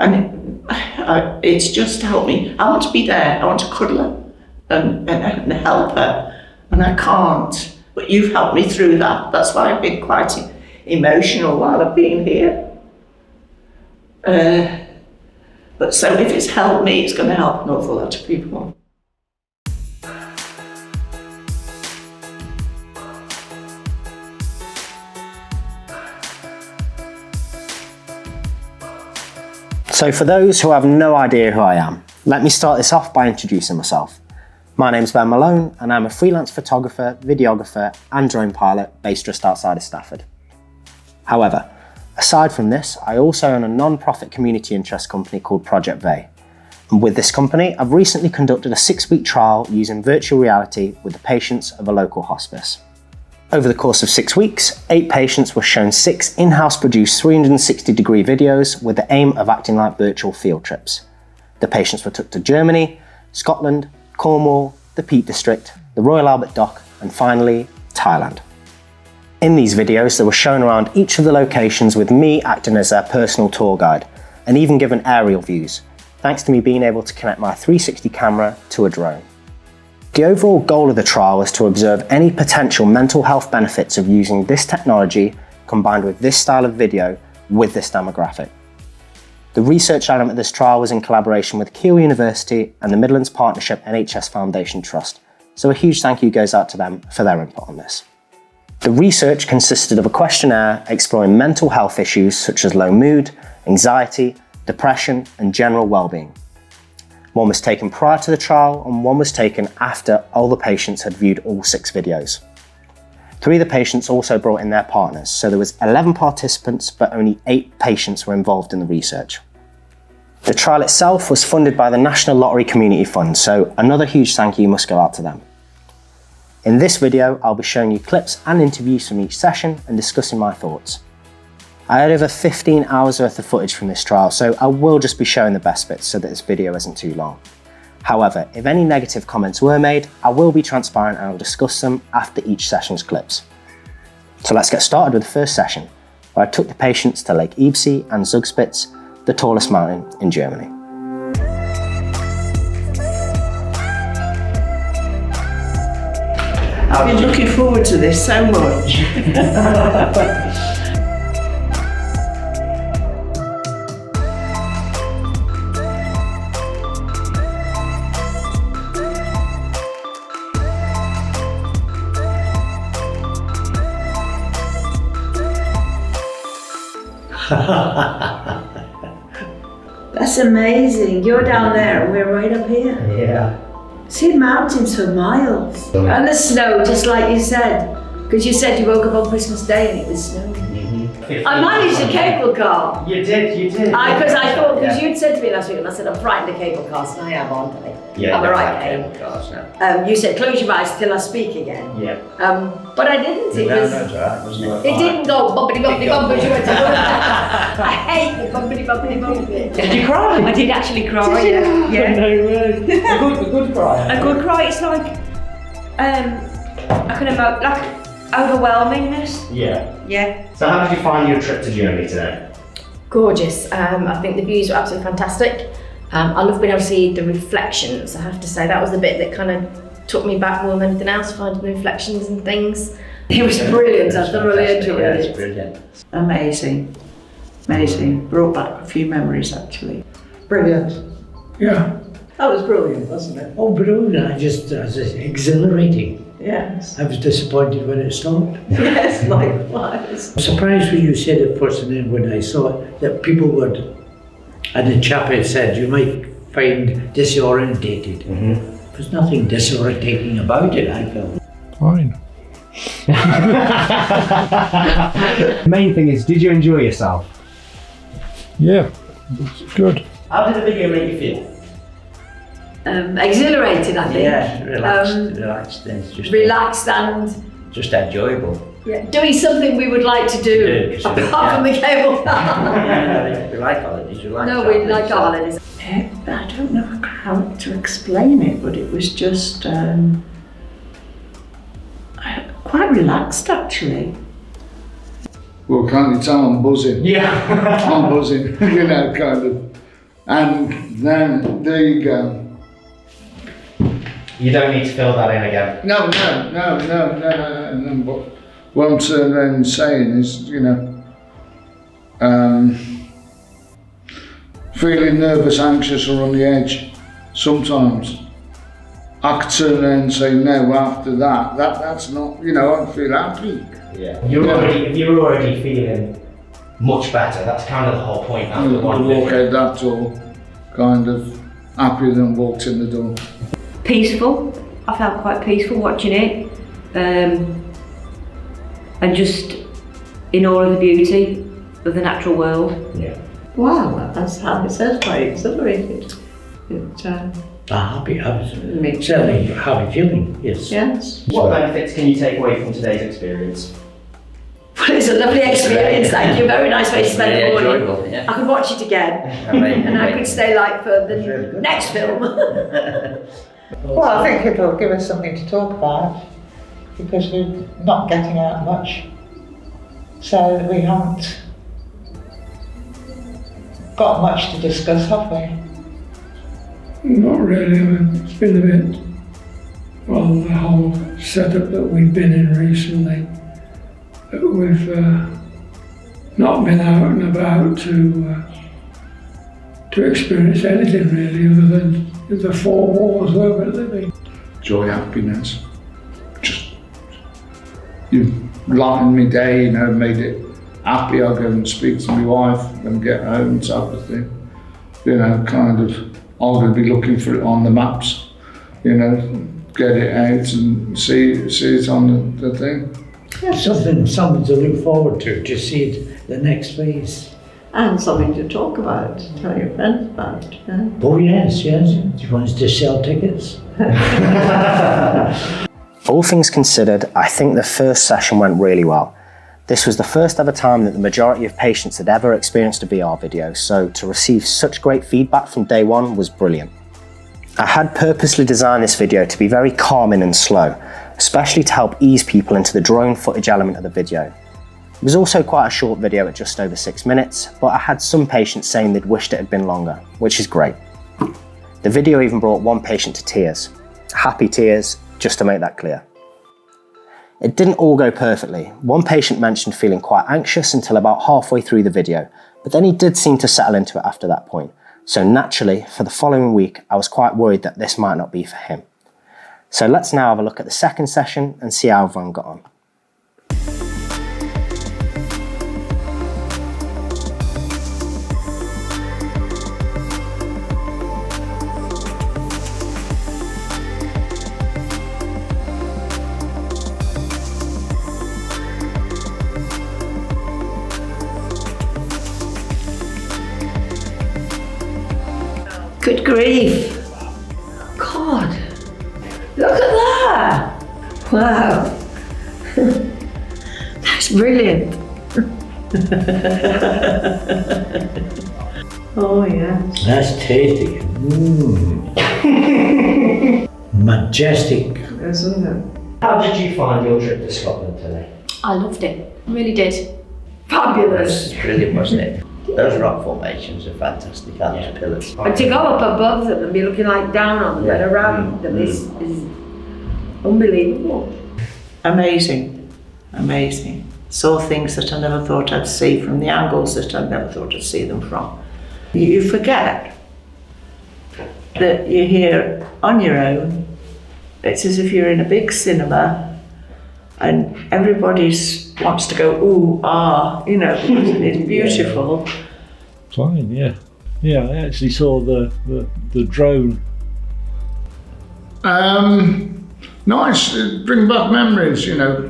And it's just helped me. I want to be there. I want to cuddle her and help her, and I can't. But you've helped me through that. That's why I've been quite emotional while I've been here. But so if it's helped me, it's going to help an awful lot of people. So for those who have no idea who I am, let me start this off by introducing myself. My name's Ben Malone and I'm a freelance photographer, videographer and drone pilot based just outside of Stafford. However, aside from this, I also own a non-profit community interest company called Project Vae. And with this company, I've recently conducted a 6-week trial using virtual reality with the patients of a local hospice. Over the course of 6 weeks, 8 patients were shown 6 in-house produced 360-degree videos with the aim of acting like virtual field trips. The patients were took to Germany, Scotland, Cornwall, the Peak District, the Royal Albert Dock, and finally, Thailand. In these videos, they were shown around each of the locations with me acting as their personal tour guide, and even given aerial views, thanks to me being able to connect my 360 camera to a drone. The overall goal of the trial was to observe any potential mental health benefits of using this technology combined with this style of video with this demographic. The research element of this trial was in collaboration with Keele University and the Midlands Partnership NHS Foundation Trust, so a huge thank you goes out to them for their input on this. The research consisted of a questionnaire exploring mental health issues such as low mood, anxiety, depression and general well-being. One was taken prior to the trial and one was taken after all the patients had viewed all 6 videos. 3 of the patients also brought in their partners, so there was 11 participants but only 8 patients were involved in the research. The trial itself was funded by the National Lottery Community Fund, so another huge thank you must go out to them. In this video, I'll be showing you clips and interviews from each session and discussing my thoughts. I had over 15 hours worth of footage from this trial, so I will just be showing the best bits so that this video isn't too long. However, if any negative comments were made, I will be transparent and I'll discuss them after each session's clips. So let's get started with the first session, where I took the patients to Lake Eibsee and Zugspitze, the tallest mountain in Germany. I've been looking forward to this so much. That's amazing. You're down there and we're right up here. Yeah. See mountains for miles. And the snow, just like you said. Because you said you woke up on Christmas Day and it was snowing. I managed a cable car. You did. Because I thought, because you'd said to me last week, and I said, I'm frightened of cable cars, and I am, aren't I? Yeah, I'm a right cable cars now. You said, close your eyes till I speak again. Yeah. But I didn't. It It didn't go bumpity bumpity bump as you went to I hate the bumpity bumpity bump bit. Did you cry? I did actually cry, yeah. No way. A good cry. A good cry, it's like, I can emote, like, overwhelmingness. Yeah. Yeah. So how did you find your trip to Germany today? Gorgeous. I think the views were absolutely fantastic. I love being able to see the reflections. I have to say that was the bit that kind of took me back more than anything else, finding the reflections and things. It was brilliant. I thoroughly enjoyed it. It's brilliant. Amazing. Brought back a few memories actually. Brilliant. Yeah. That was brilliant, wasn't it? Oh, brilliant. I was exhilarating. Yes. I was disappointed when it stopped. Yes, likewise. I was surprised when you said it first and then when I saw it, that people would, and the chap had said, you might find disorientated. There's nothing disorientating about it, I felt. Fine. The main thing is, did you enjoy yourself? Yeah, it's good. How did the video make you feel? Exhilarated, I think. Yeah, relaxed and Relaxed and just enjoyable. doing something we would like to do, apart from the cable car. Yeah, we like holidays. We like We like our holidays. I don't know how to explain it, but it was just quite relaxed actually. Well, can't you tell I'm buzzing? Yeah. I'm buzzing, kind of. And then there you go. You don't need to fill that in again. No. But what I'm turning around and saying is, you know, feeling nervous, anxious, or on the edge. Sometimes I could turn around and say no after that. That's not, you know, I feel happy. Yeah. If you're already feeling much better, that's kind of the whole point after one walk out that door, kind of happier than walked in the door. Peaceful. I felt quite peaceful watching it, and just in awe of the beauty of the natural world. Yeah. Wow, that's how it says quite exhilarated. Happy, certainly happy feeling, yes. Yes. What benefits can you take away from today's experience? Well, it's a lovely experience, thank you. Very nice way to spend Really the morning. enjoyable, yeah. I could watch it again, and I could stay like for the next film. Well, I think it'll give us something to talk about because we're not getting out much. So we haven't got much to discuss, have we? Not really. It's been a bit, well, the whole setup that we've been in recently, that we've not been out and about to experience anything really other than the four walls where we're living. Joy, happiness. Just, you lightened my day, you know, made it happy. I'll go and speak to my wife when I get home, type of thing. You know, kind of, I'm going to be looking for it on the maps, you know, get it out and see it on the thing. Yeah, something to look forward to see it the next phase. And something to talk about, tell your friends about. Yeah. Oh yes. Do you want us to sell tickets? All things considered, I think the first session went really well. This was the first ever time that the majority of patients had ever experienced a VR video, so to receive such great feedback from day one was brilliant. I had purposely designed this video to be very calming and slow, especially to help ease people into the drone footage element of the video. It was also quite a short video at just over 6 minutes, but I had some patients saying they'd wished it had been longer, which is great. The video even brought one patient to tears. Happy tears, just to make that clear. It didn't all go perfectly. One patient mentioned feeling quite anxious until about halfway through the video, but then he did seem to settle into it after that point. So naturally, for the following week, I was quite worried that this might not be for him. So let's now have a look at the second session and see how everyone got on. Good grief. God, look at that. Wow. That's brilliant. Oh yeah. That's tasty. Majestic. Isn't it? How did you find your trip to Scotland today? I loved it, really did. Fabulous. It's brilliant, wasn't it? Those rock formations are fantastic, aren't they? Pillars. And to go up above them and be looking like down on them and around them is unbelievable. Amazing, amazing. Saw things that I never thought I'd see from the angles that I never thought I'd see them from. You forget that you're here on your own. It's as if you're in a big cinema and everybody's wants to go, ooh, ah, you know, because it's beautiful. Fine, yeah. Yeah, I actually saw the drone. Nice, bring back memories, you know.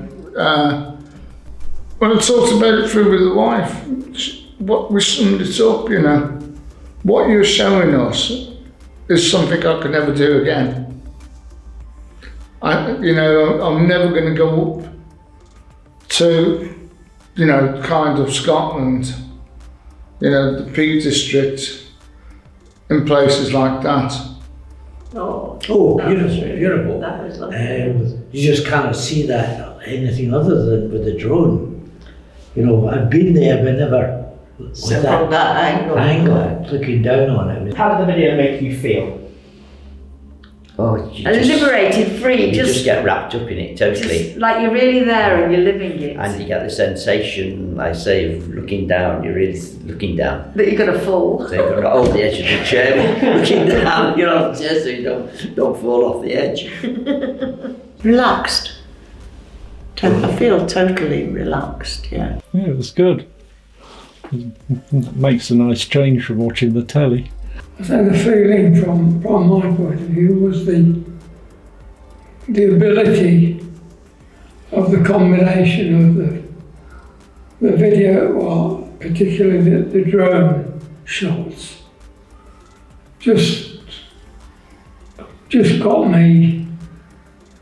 When I talked about it through with the wife, what we summed it up, you know. What you're showing us is something I could never do again. I'm never going to go up to, you know, kind of Scotland, you know, the Peak District, in places like that. Oh, beautiful. That was lovely. You just can't see that anything other than with the drone. You know, I've been there, but never with from that angle. looking down on it. How did the video make you feel? Oh, And liberated, free, you just get wrapped up in it totally. just like you're really there and you're living it. And you get the sensation, like I say, of looking down. You're really looking down. That you're going to fall. So you've got to hold the edge of the chair, looking down, you know, so you don't fall off the edge. Relaxed. I feel totally relaxed, yeah. Yeah, it was good. It makes a nice change from watching the telly. So the feeling from my point of view was the ability of the combination of the video, or particularly the drone shots, just got me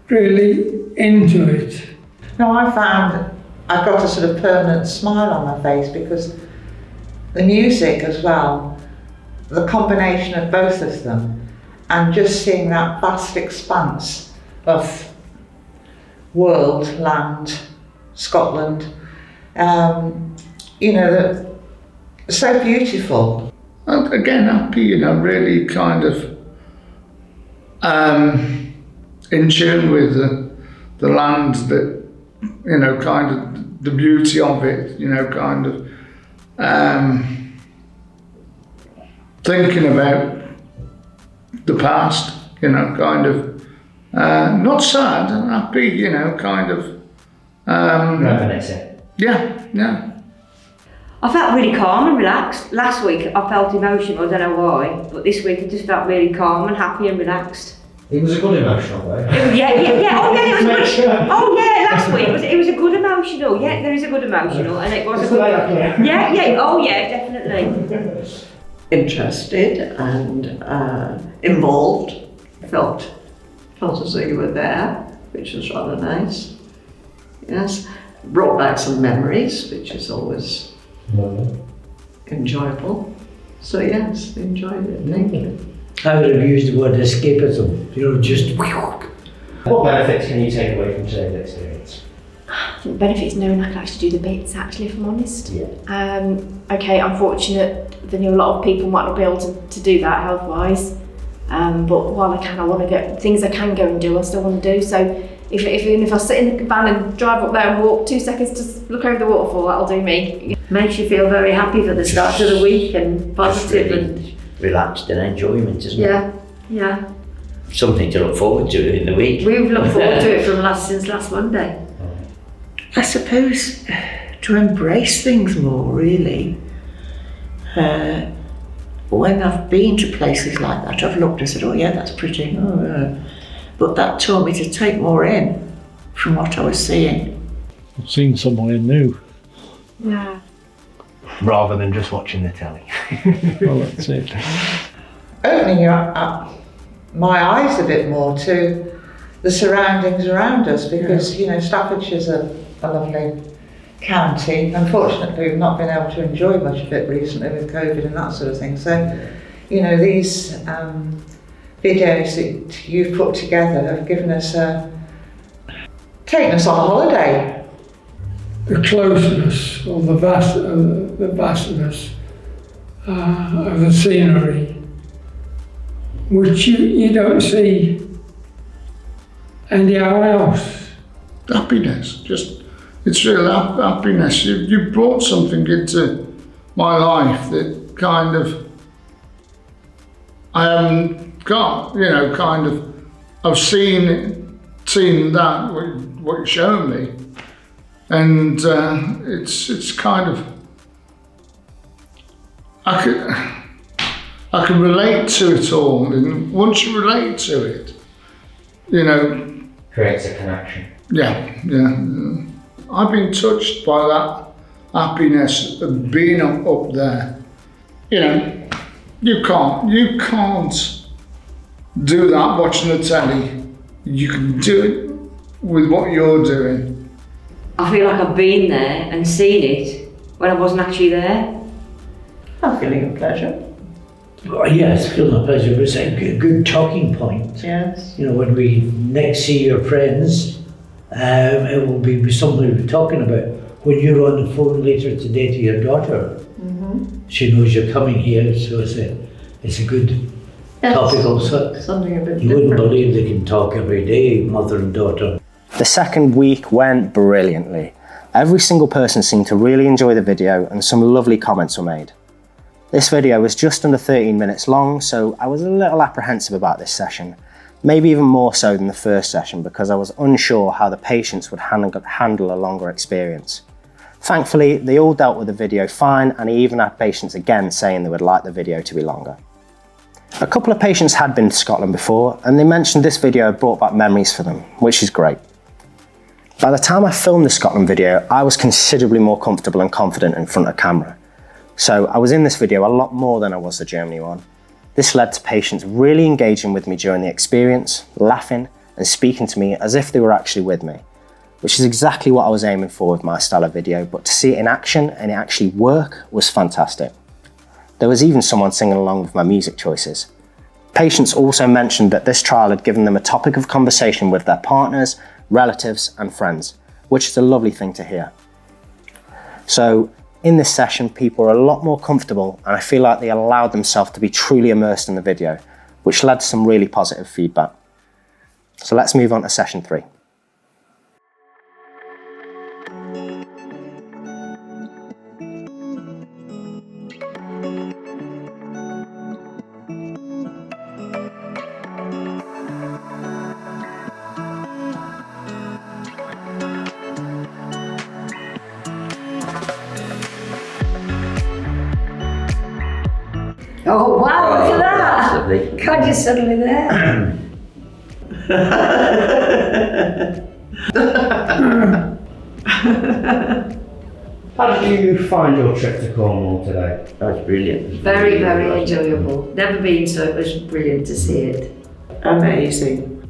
really into it. No, I found I got a sort of permanent smile on my face because the music as well, the combination of both of them, and just seeing that vast expanse of world, land, Scotland, you know, so beautiful. And again, happy, you know, really kind of in tune with the land, that, you know, kind of the beauty of it, you know, kind of thinking about the past, you know, kind of not sad, happy, you know, kind of Reminiscing. yeah. I felt really calm and relaxed. Last week I felt emotional, I don't know why, but this week I just felt really calm and happy and relaxed. It was a good emotional though. Yeah. Oh yeah, it was good. Oh yeah, last week it was a good emotional. Yeah, there is a good emotional, and it was a good. Yeah. Oh yeah, definitely. Interested and involved. Felt as though you were there, which was rather nice. Yes, brought back some memories, which is always enjoyable. So yes, enjoyed it. Thank you. I would have used the word escapism, you know, just. What benefits can you take away from today's experience? I think the benefit is knowing I can actually do the bits, actually, if I'm honest. Yeah. Okay, I'm fortunate that, you know, a lot of people might not be able to do that health-wise. But while I can, I want to get things I can go and do, I still want to do. So if I sit in the van and drive up there and walk 2 seconds to look over the waterfall, that'll do me. Makes you feel very happy for the start of the week and positive Really relaxed and enjoyment, isn't it? Yeah. Something to look forward to in the week. We've looked forward to it since last Monday. I suppose to embrace things more, really. When I've been to places like that, I've looked and said, oh yeah, that's pretty. Oh, yeah. But that taught me to take more in from what I was seeing. I've seen somewhere new. Yeah. Rather than just watching the telly. Well, that's it. Opening my eyes a bit more to the surroundings around us, because you know, Staffordshire's a lovely county. Unfortunately, we've not been able to enjoy much of it recently with COVID and that sort of thing. So, you know, these videos that you've put together have given us taken us on a holiday. The closeness or the vastness of the scenery, which you don't see anywhere else. Happiness, just, it's real happiness. You brought something into my life that kind of I haven't got, you know, kind of, I've seen that, what you've shown me, and it's kind of, I can relate to it all, and once you relate to it, you know, Creates a connection. Yeah. I've been touched by that happiness of being up there. You know, you can't do that watching the telly. You can do it with what you're doing. I feel like I've been there and seen it when I wasn't actually there. I'm feeling a pleasure. Well, yes, feeling a pleasure, but it's a good talking point. Yes. You know, when we next see your friends, it will be something we'll be talking about when you're on the phone later today to your daughter. Mm-hmm. she knows you're coming here, so it's a good topical subject. Something a bit You wouldn't different. believe they can talk every day, mother and daughter. The second week went brilliantly. Every single person seemed to really enjoy the video and some lovely comments were made. This video was just under 13 minutes long, so I was a little apprehensive about this session, maybe even more so than the first session because I was unsure how the patients would handle a longer experience. Thankfully, they all dealt with the video fine, and I even had patients again saying they would like the video to be longer. A couple of patients had been to Scotland before, and they mentioned this video had brought back memories for them, which is great. By the time I filmed the Scotland video, I was considerably more comfortable and confident in front of camera. So I was in this video a lot more than I was the Germany one. This led to patients really engaging with me during the experience, laughing and speaking to me as if they were actually with me, which is exactly what I was aiming for with my style of video, but to see it in action and it actually work was fantastic. There was even someone singing along with my music choices. Patients also mentioned that this trial had given them a topic of conversation with their partners, relatives and friends, which is a lovely thing to hear. So in this session, people are a lot more comfortable and I feel like they allowed themselves to be truly immersed in the video, which led to some really positive feedback. So let's move on to session 3. Oh wow, look at that! Lovely. God, you're suddenly there. How did you find your trip to Cornwall today? That was brilliant. Very, very enjoyable. Never been, so it was brilliant to see it. Amazing,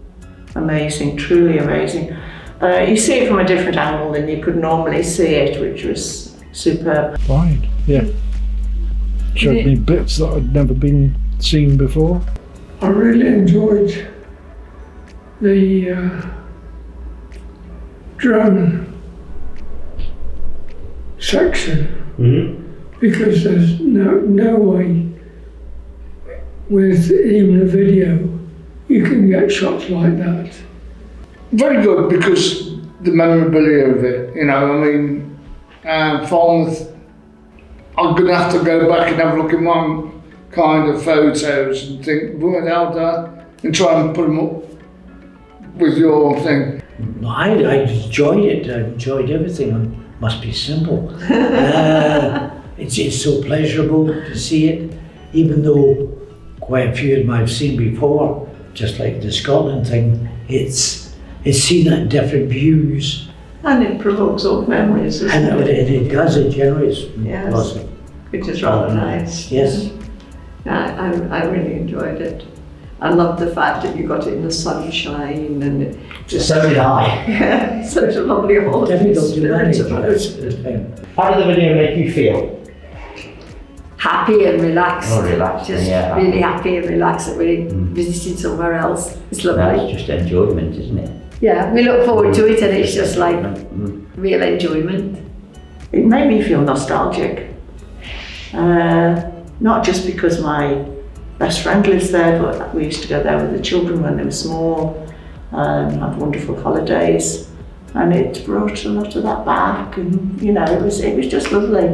amazing, truly amazing. You see it from a different angle than you could normally see it, which was superb. Fine, yeah. Showed me bits that I'd never been seen before. I really enjoyed the drone section because there's no way with even a video you can get shots like that. Very good because the memorabilia of it, you know, I mean, Falmouth, I'm going to have to go back and have a look at my kind of photos and think, what the hell that? And try and put them up with your thing. I enjoyed it. I enjoyed everything. It must be simple. It's so pleasurable to see it, even though quite a few of them I've seen before, just like the Scotland thing. It's seen at different views. And it provokes old memories, doesn't And it does, it generates Yes. lots of. Which is rather nice. Yes. I really enjoyed it. I loved the fact that you got it in the sunshine and it just So did I. yeah, such a lovely Definitely don't do that spirit about anymore. it. How did the video make you feel? Happy and relaxed. Oh, relaxing, Just yeah. really happy and relaxed that we visited somewhere else. It's lovely. That's just enjoyment, isn't it? Yeah, we look forward to it and it's just like Mm. real enjoyment. It made me feel nostalgic. Not just because my best friend lives there, but we used to go there with the children when they were small, have wonderful holidays, and it brought a lot of that back. And you know, it was just lovely.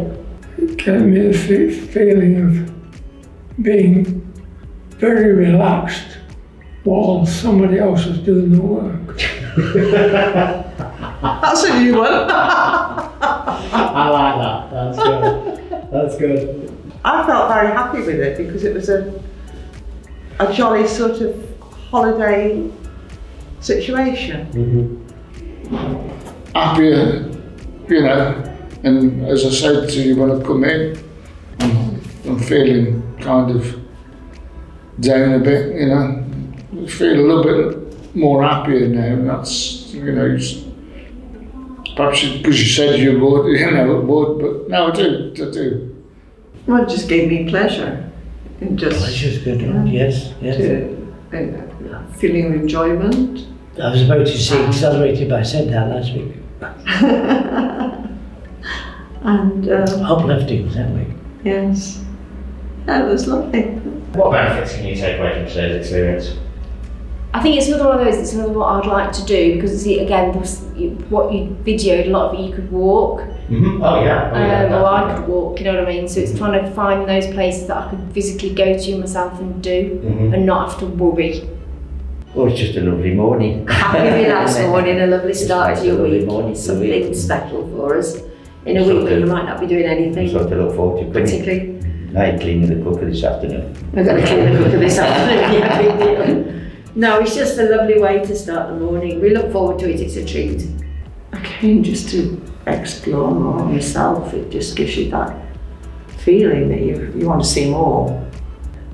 It gave me a feeling of being very relaxed while somebody else was doing the work. That's a new one. I like that. That's good. That's good. I felt very happy with it because it was a jolly sort of holiday situation. Happier, you know, and as I said to you when I come in, I'm feeling kind of down a bit, you know. I feel a little bit more happier now, and that's, you know, perhaps because you said you would, you know, it would, but no, I do. Well, it just gave me pleasure. And just Pleasure's good, yes. feeling enjoyment. I was about to say exhilarated, but I said that last week. And Uplifting, is that way? Yes. That was lovely. What benefits can you take away from today's experience? I think it's another one of those, it's another what I'd like to do, because see, again, what you videoed, a lot of it you could walk. Mm-hmm. Oh yeah. Or I could walk, you know what I mean? So it's trying to find those places that I could physically go to myself and do, and not have to worry. Oh, it's just a lovely morning. Happy relaxed morning, a lovely start to your Lovely week. morning, Something special for us in a week when you might not be doing anything Something to look forward to. particularly. I'm cleaning the cooker this afternoon. We're going to clean the cooker this afternoon. Yeah, big deal. No, it's just a lovely way to start the morning. We look forward to it. It's a treat. I came just to explore more myself. It just gives you that feeling that you want to see more.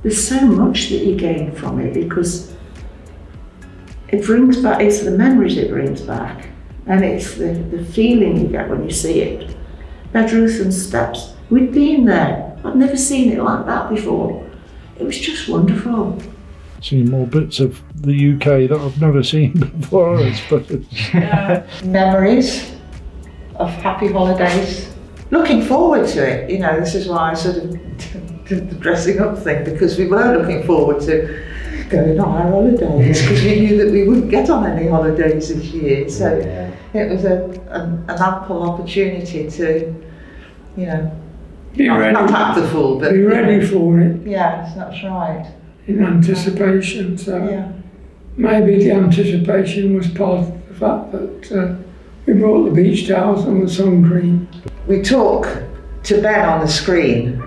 There's so much that you gain from it because it brings back, it's the memories it brings back, and it's the feeling you get when you see it. Bedrooms and steps, we'd been there. I'd never seen it like that before. It was just wonderful. Seen more bits of the UK that I've never seen before, I suppose. Memories of happy holidays. Looking forward to it, you know, this is why I sort of did the dressing up thing, because we were looking forward to going on our holidays, because we knew that we wouldn't get on any holidays this year. So it was an ample opportunity to, you know, not act the fool, but be ready for it. Yes, that's right. In anticipation, so maybe the anticipation was part of the fact that we brought the beach towels and the sun cream. We talk to Ben on the screen,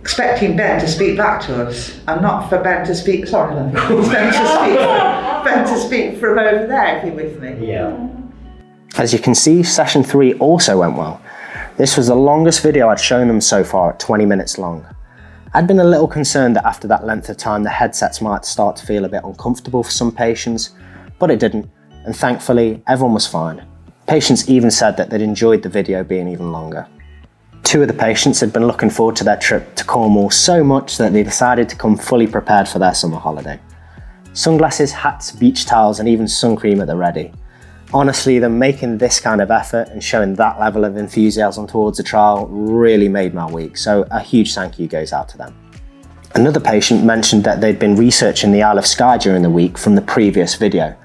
expecting Ben to speak back to us, and not for Ben to speak. Sorry, love. Ben to speak from over there. If you're with me. Yeah. As you can see, session 3 also went well. This was the longest video I'd shown them so far at 20 minutes long. I'd been a little concerned that after that length of time the headsets might start to feel a bit uncomfortable for some patients, but it didn't, and thankfully everyone was fine. Patients even said that they'd enjoyed the video being even longer. 2 of the patients had been looking forward to their trip to Cornwall so much that they decided to come fully prepared for their summer holiday. Sunglasses, hats, beach towels and even sun cream at the ready. Honestly, them making this kind of effort and showing that level of enthusiasm towards the trial really made my week, so a huge thank you goes out to them. Another patient mentioned that they'd been researching the Isle of Skye during the week from the previous video,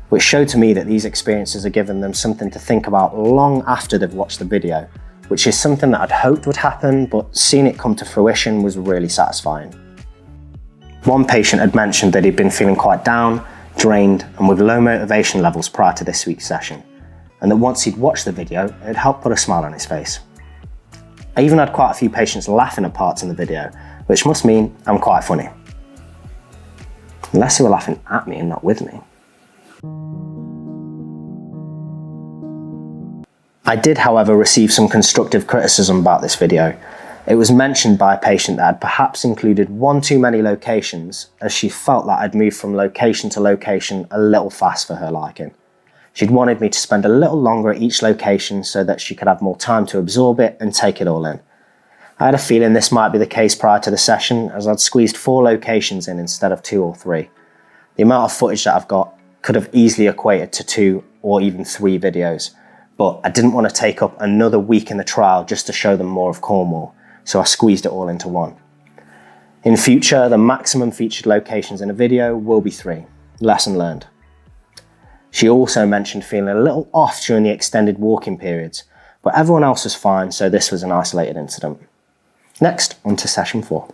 which showed to me that these experiences are giving them something to think about long after they've watched the video, which is something that I'd hoped would happen, but seeing it come to fruition was really satisfying. One patient had mentioned that he'd been feeling quite down, drained and with low motivation levels prior to this week's session, and that once he'd watched the video, it had helped put a smile on his face. I even had quite a few patients laughing at parts in the video, which must mean I'm quite funny. Unless they were laughing at me and not with me. I did, however, receive some constructive criticism about this video. It was mentioned by a patient that I'd perhaps included one too many locations, as she felt that I'd moved from location to location a little fast for her liking. She'd wanted me to spend a little longer at each location so that she could have more time to absorb it and take it all in. I had a feeling this might be the case prior to the session, as I'd squeezed 4 locations in instead of 2 or 3. The amount of footage that I've got could have easily equated to 2 or even 3 videos, but I didn't want to take up another week in the trial just to show them more of Cornwall, so I squeezed it all into 1. In future, the maximum featured locations in a video will be 3. Lesson learned. She also mentioned feeling a little off during the extended walking periods, but everyone else was fine, so this was an isolated incident. Next, on to session 4.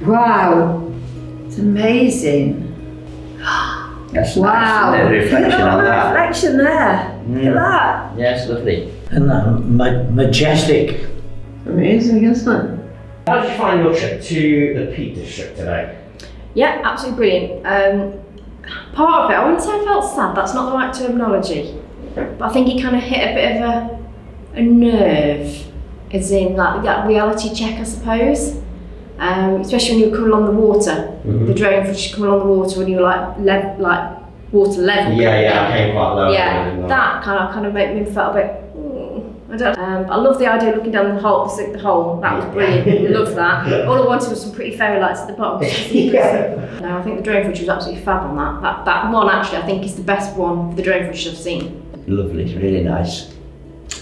Wow, it's amazing. That's Wow. nice. The reflection on that. Reflection there. Look at that. Yes, lovely. And that majestic. Amazing, isn't it? How did you find your trip to the Peak District today? Yeah, absolutely brilliant. Part of it, I wouldn't say I felt sad, that's not the right terminology, but I think it kind of hit a bit of a nerve, as in like that reality check, I suppose. Especially when you were coming along the water, the drone footage coming along the water when you were like water level. Yeah, I came quite low. Yeah, that kind of made me feel a bit. I don't know. I love the idea of looking down the hole. That was brilliant. Love that. All I wanted was some pretty fairy lights at the bottom. No, I think the drone footage was absolutely fab on that. That one actually, I think, is the best one for the drone footage I've seen. Lovely, really nice.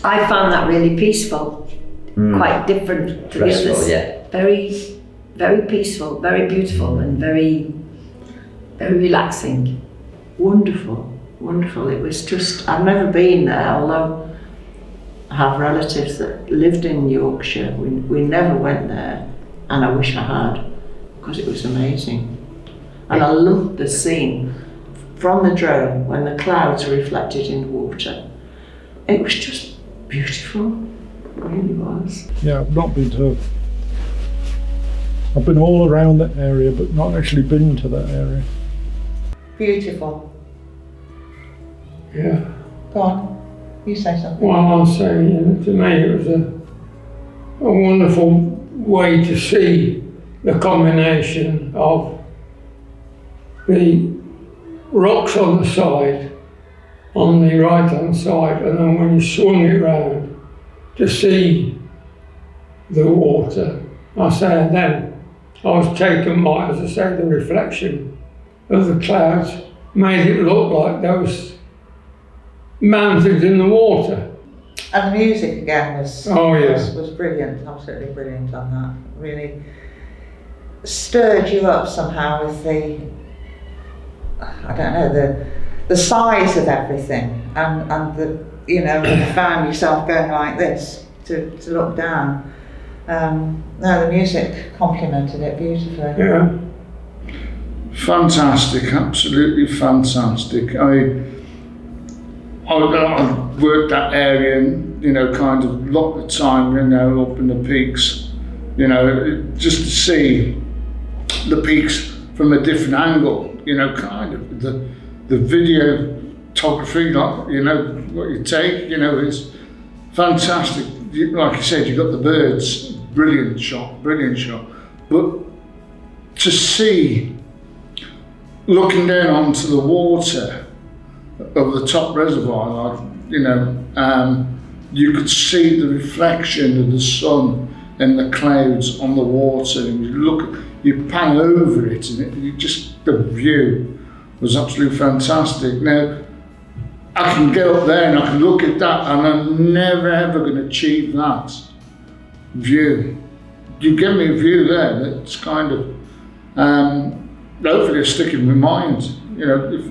I found that really peaceful, quite different to the others. Yeah. Very, very peaceful, very beautiful, and very, very relaxing. Wonderful, wonderful. It was just, I've never been there, although I have relatives that lived in Yorkshire. We never went there, and I wish I had, because it was amazing. And I loved the scene from the drone when the clouds are reflected in the water. It was just beautiful, it really was. Yeah, I've not been to. I've been all around that area, but not actually been to that area. Beautiful. Yeah. Go on. You say something. Well, I was saying, to me, it was a wonderful way to see the combination of the rocks on the side, on the right hand side, and then when you swung it round to see the water. I say, and then I was taken by, as I say, the reflection of the clouds made it look like those mountains in the water. And the music again was, was brilliant, absolutely brilliant on that. Really stirred you up somehow with the, I don't know, the size of everything, and the, you know, you found yourself going like this to look down. No, the music complemented it beautifully. Yeah. Fantastic, absolutely fantastic. I worked that area, and, you know, kind of a lot of the time, you know, up in the peaks, you know, just to see the peaks from a different angle, you know, kind of the videography, like, you know, what you take, you know, is fantastic. Like you said, you got the birds, brilliant shot. But to see, looking down onto the water of the top reservoir, like, you know, you could see the reflection of the sun and the clouds on the water, and you pan over it, and the view was absolutely fantastic. Now, I can get up there and I can look at that, and I'm never ever going to achieve that view. You give me a view there that's kind of, hopefully it'll stick in my mind, you know,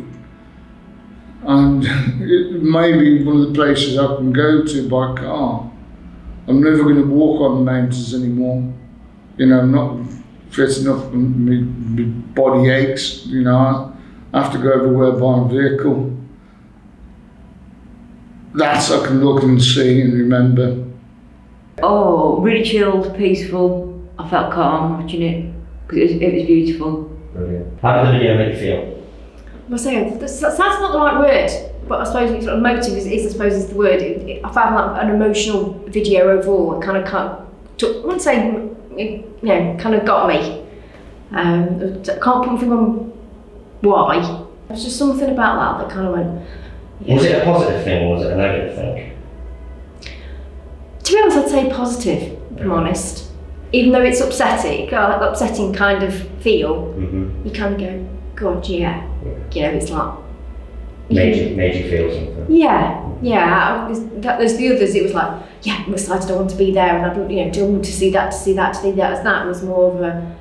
and it may be one of the places I can go to by car. I'm never going to walk on the mountains anymore. You know, I'm not fit enough, my body aches, you know, I have to go everywhere by vehicle. That I can look and see and remember. Oh, really chilled, peaceful. I felt calm watching it because it was beautiful. Brilliant. How did the video make you feel? I say that's not the right word, but I suppose it's sort of emotive I suppose is the word. I found that an emotional video overall. It kind of took, I wouldn't say, you know, kind of got me. I can't put my finger on why. There's just something about that kind of went. Yeah. Was it a positive thing or was it a negative thing? To be honest, I'd say positive, if I'm honest. Even though it's upsetting kind of feel, you kind of go, God, yeah. You know, it's like... Made you feel something? Yeah. There's the others, it was like, yeah, I'm excited, I want to be there, and I don't want to see that. That was more of a...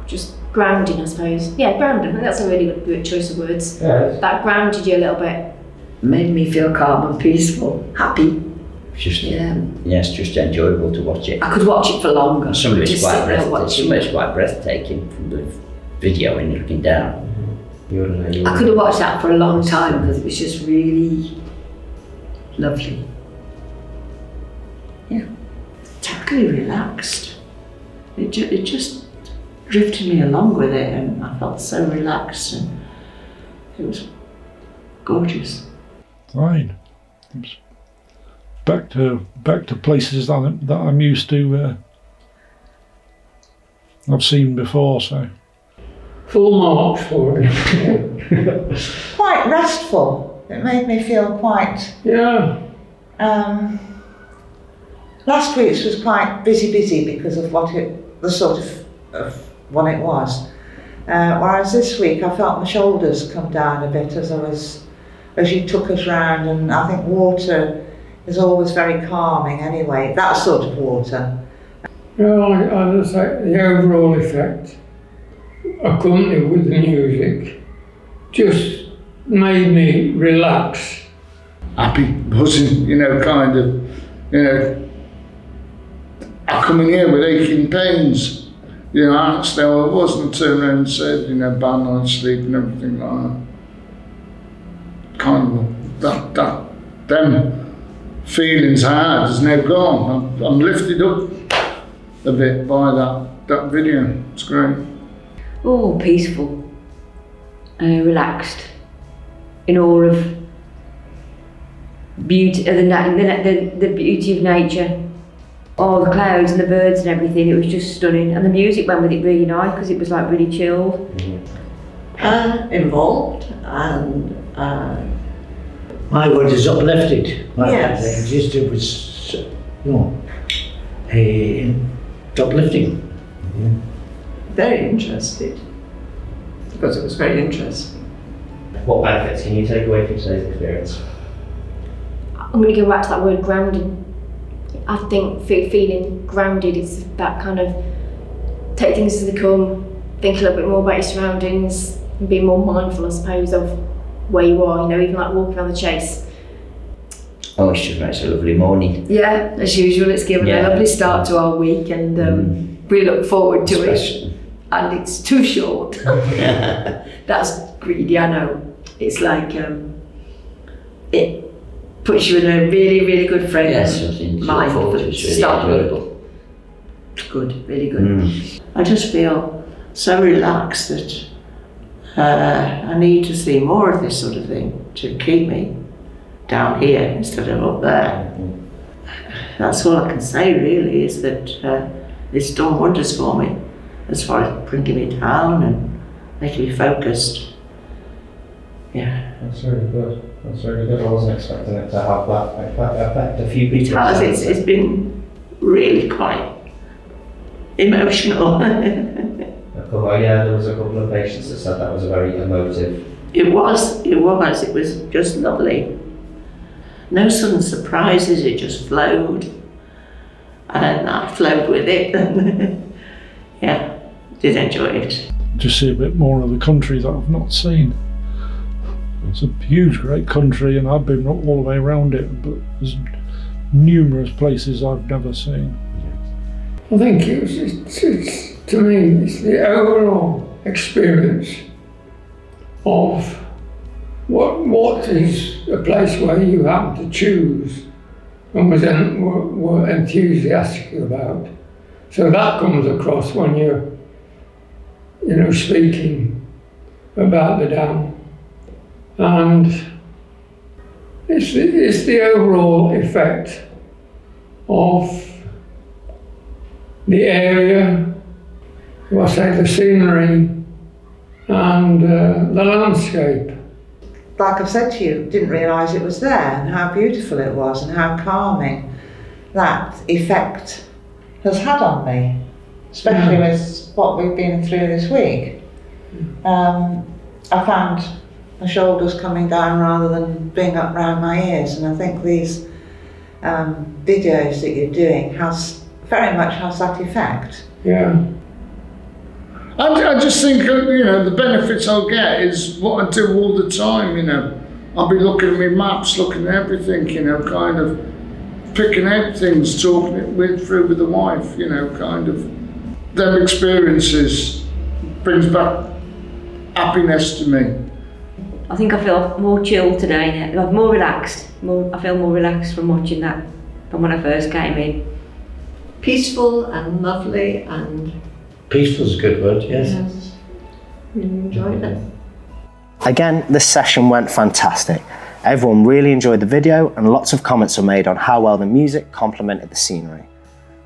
just grounding, I suppose. Yeah, grounding. I think that's a really good choice of words. Yeah. That grounded you a little bit. Made me feel calm and peaceful, happy. It's just enjoyable to watch it. I could watch it for longer. Some of it's quite breathtaking from the video when you're looking down. I could have watched that for a long time because it was just really lovely. Yeah. Totally relaxed. It just drifted me along with it, and I felt so relaxed, and it was gorgeous. Fine. Back to places that I'm used to. I've seen before, so. Full marks for it. Quite restful. It made me feel quite. Yeah. Last week's was quite busy because of the sort of what it was. Whereas this week I felt my shoulders come down a bit as you took us round, and I think water is always very calming anyway, that sort of water. Well, I just say the overall effect, accompanied with the music, just made me relax. Happy, buzzing, kind of, I come in here with aching pains, actually I wasn't turned around and said, bad night's sleep and everything like that. Kind of, them feelings I had is now gone. I'm lifted up a bit by that video. It's great. Oh, peaceful, relaxed, in awe of beauty, the beauty of nature. All the clouds and the birds and everything, it was just stunning. And the music went with it really nice because it was like really chilled. Involved and My word is uplifted. Yes. It was, uplifting. very interested because it was very interesting. What benefits can you take away from today's experience? I'm going to go back to that word grounding. I think feeling grounded is that kind of take things as they come, think a little bit more about your surroundings, and be more mindful, I suppose, of where you are, even like walking around the Chase. Oh, it's just makes a lovely morning. Yeah, as usual, it's given a lovely start to our week, and we look forward to it. And it's too short. That's greedy, I know. It's like it puts you in a really, really good frame of mind for the start of the week. Good, really good. I just feel so relaxed that I need to see more of this sort of thing to keep me down here instead of up there. That's all I can say really, is that it's done wonders for me as far as bringing me down and making me focused. Yeah. That's really good. That's really good. I wasn't expecting it to have that affect a few people. It has. It's been really quite emotional. Yeah, there was a couple of patients that said that was a very emotive. It was just lovely. No sudden surprises, it just flowed. And I flowed with it. Yeah, did enjoy it. Just see a bit more of the country that I've not seen. It's a huge, great country, and I've been all the way around it, but there's numerous places I've never seen. I think it's to me, it's the overall experience of what is a place where you happen to choose and were enthusiastic about. So that comes across when you're, speaking about the dam. And it's the overall effect of the area, the scenery, and the landscape. Like I've said to you, didn't realise it was there, and how beautiful it was, and how calming that effect has had on me, especially with what we've been through this week. I found my shoulders coming down rather than being up round my ears, and I think these videos that you're doing very much has that effect. Yeah. I just think, the benefits I'll get is what I do all the time, I'll be looking at my maps, looking at everything, kind of picking out things, talking it through with the wife, kind of. Them experiences brings back happiness to me. I think I feel more chilled today now, more relaxed. I feel more relaxed from watching that from when I first came in. Peaceful and lovely, and Peaceful is a good word, yes. Really enjoyed it. Again, this session went fantastic. Everyone really enjoyed the video, and lots of comments were made on how well the music complemented the scenery.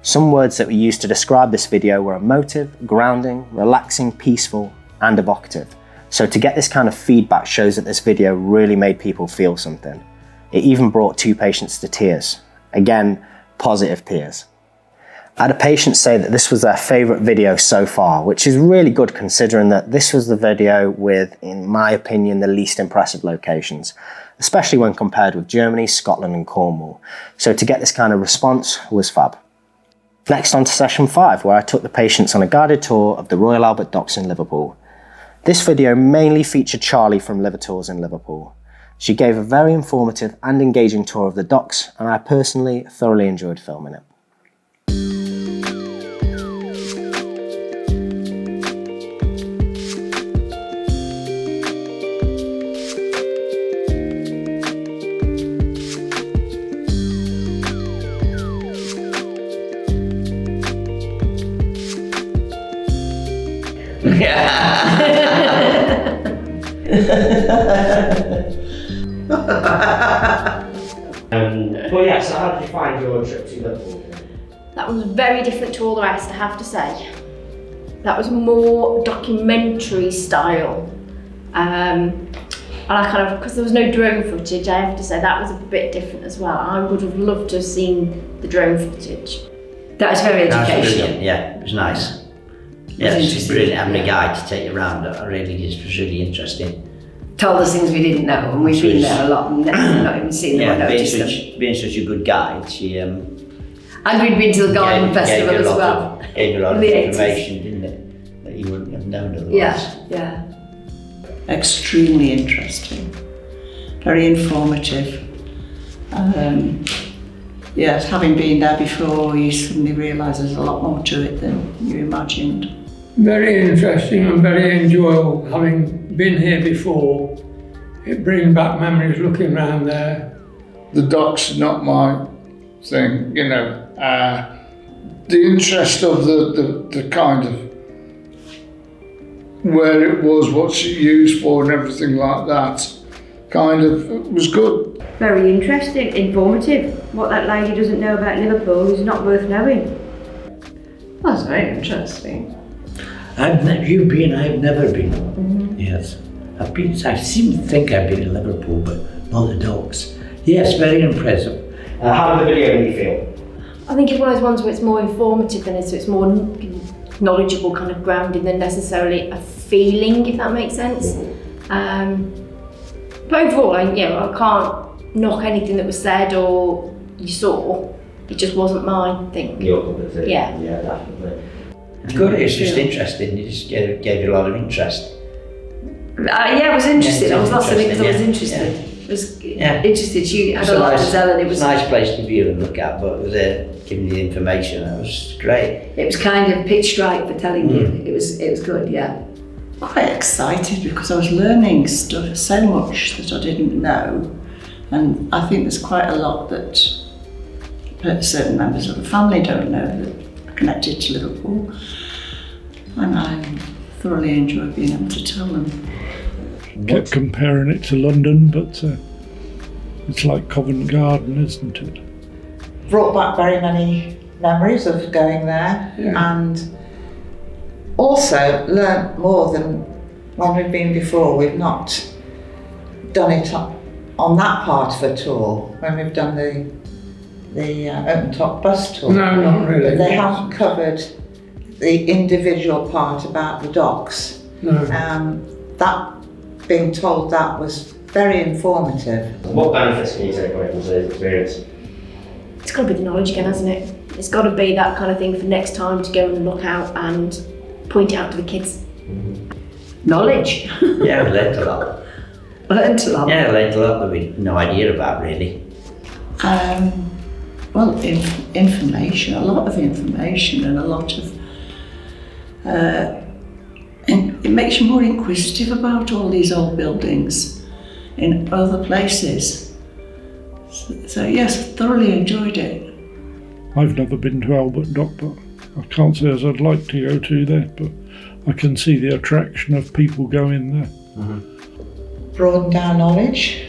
Some words that were used to describe this video were emotive, grounding, relaxing, peaceful, and evocative. So to get this kind of feedback shows that this video really made people feel something. It even brought 2 patients to tears. Again, positive tears. I had a patient say that this was their favourite video so far, which is really good considering that this was the video with, in my opinion, the least impressive locations, especially when compared with Germany, Scotland and Cornwall. So to get this kind of response was fab. Next on to session 5, where I took the patients on a guided tour of the Royal Albert Docks in Liverpool. This video mainly featured Charlie from Liver Tours in Liverpool. She gave a very informative and engaging tour of the docks, and I personally thoroughly enjoyed filming it. Well, yeah, so how did you find your trip to Liverpool? That was very different to all the rest, I have to say. That was more documentary style. And I kind of, because there was no drone footage, I have to say that was a bit different as well. I would have loved to have seen the drone footage. That was very educational. Brilliant, yeah, it was nice. Yeah, it's brilliant having a guide to take you around. It really is, was really interesting. Told us things we didn't know, and we've been there a lot and not even seen them or noticed them. Being such a good guide, she and we'd been to the garden festival as well. Gave you a lot of information, didn't it? That you wouldn't have known otherwise. Yeah. Extremely interesting, very informative. Yes, having been there before, you suddenly realise there's a lot more to it than you imagined. Very interesting and very enjoyable. Having been here before, it brings back memories looking around there. The docks are not my thing, you know. The interest of the kind of where it was, what she used for and everything like that, kind of was good. Very interesting, informative. What that lady doesn't know about Liverpool is not worth knowing. That's very interesting. You've been, I've never been. Yes. I seem to think I've been in Liverpool, but not the docks. Yes, very impressive. How did the video make you feel? I think it's one of those ones where it's more informative than it's more knowledgeable, kind of grounded than necessarily a feeling, if that makes sense. But overall, I can't knock anything that was said or you saw. It just wasn't my thing. Your cup of tea. Yeah. Yeah, definitely. Good, it was just interesting. It just gave you a lot of interest. I was interested. I was lost in it because I was Yeah. interested. I was interested. She had a lot to tell, and it was a nice place to view and look at, but it was giving you the information. That was great. It was kind of pitch right for telling you. It was good. Yeah. Quite excited because I was learning stuff, so much that I didn't know, and I think there's quite a lot that certain members of the family don't know that are connected to Liverpool, and I thoroughly enjoy being able to tell them. Kept comparing it to London, but it's like Covent Garden, isn't it? Brought back very many memories of going there, and also learnt more than when we've been before. We've not done it on that part of a tour, when we've done the open top bus tour. No, not really. But they haven't covered the individual part about the docks. No. That, being told that, was very informative. What benefits can you take away from today's experience? It's got to be the knowledge again, hasn't it? It's got to be that kind of thing for next time to go and look out and point it out to the kids. Knowledge. Yeah, I learned a lot. Learned a lot. Yeah, I learned a lot that we had no idea about, really. Well, information, a lot of information, and a lot of and it makes you more inquisitive about all these old buildings in other places. So yes, thoroughly enjoyed it. I've never been to Albert Dock, but I can't say as I'd like to go to there, but I can see the attraction of people going there. Broadened our knowledge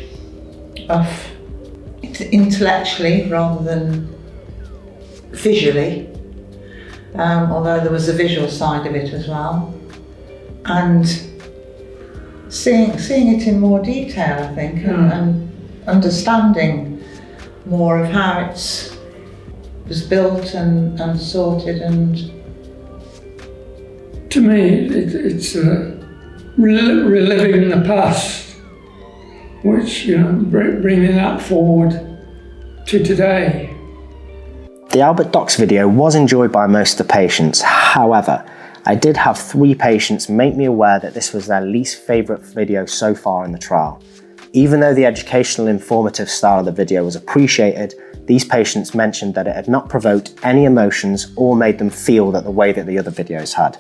of intellectually rather than visually, although there was a visual side of it as well. and seeing it in more detail, I think, and understanding more of how it was built and sorted. And to me, it's reliving the past, which, you know, bringing that forward to today. The Albert Docks video was enjoyed by most of the patients. However, I did have 3 patients make me aware that this was their least favourite video so far in the trial. Even though the educational informative style of the video was appreciated, these patients mentioned that it had not provoked any emotions or made them feel that the way that the other videos had,